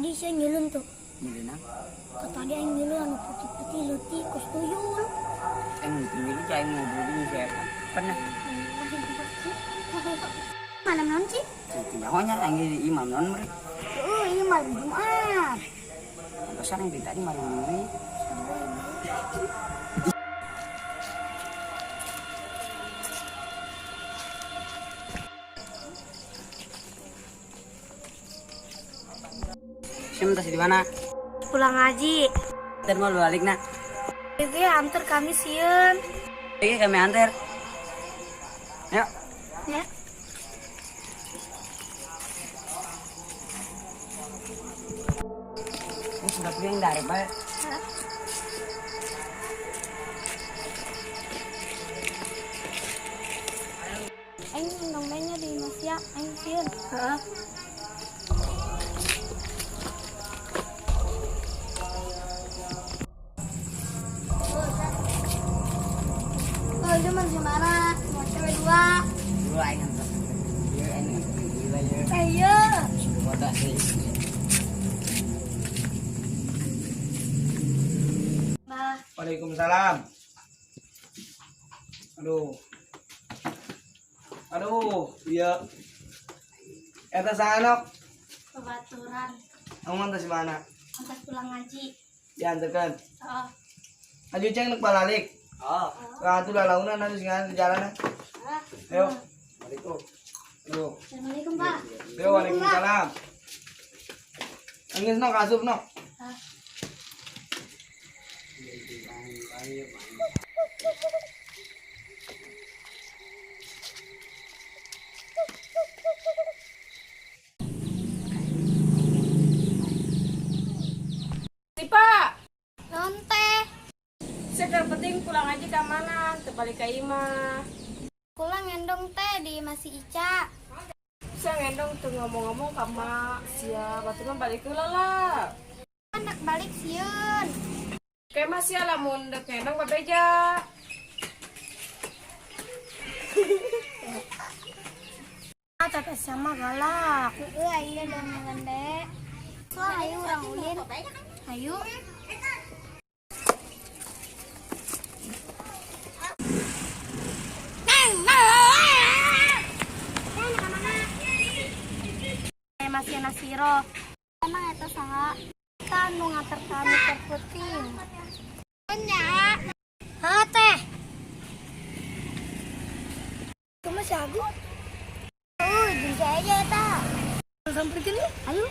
Tadi saya nyelun tuh. Milih Tadi yang nyelun anu putih-putih letih kos tuyul. milih saya ngobrolin siapa pernah Malam non sih? Nyahonya lagi imam non mereka. Ini malam Jumat. Pasar yang tadi malam ini. Sim tas di mana? Pulang ngaji. Ntar mau balik nak. Oke, antar kami sieun. Oke kami antar. Yuk. Ya. Ini sudah pulang dari Pak. Aing dompetnya di Mas ya, aing sieun. Heeh. Oh, itu masih mana? Mau cewek dua. Dua yang tak. Ya ini gila ya. Ayo. Bodoh sih. Bah, Waalaikumsalam. Aduh, iya. Eta sanok, kebaturan. kamu mantas di mana? Antar pulang ngaji. Diantarkan. Oh. Aju ceng nuk balalik. Oh. Katu lalaunan nanti singan di jalan. Ah. Ayo. Assalamualaikum. Aduh. Assalamualaikum, Pak. Ayo, waalaikumsalam. Angin nok asup nok. Ah. Pak, Non teh. saya penting pulang aja ke mana? Terbalik ke Ima. Pulang ngendong teh di Masih Ica. Saya ngendong tuh ngomong-ngomong sama siapa tuh balik ke lah. Anak balik sieun. Kayak masih lamun dek ngendong bebeja. Ah, tapi sama galak. Iya dong ngende. Lah ayo urang ulin. Ayo. Masih nasiro. Emang eta saha? Kan nu ngater kami terputing. Nya. Ha teh. Itu masih aku. Oh, jeung saya aja eta. Sampai kini. Ayo.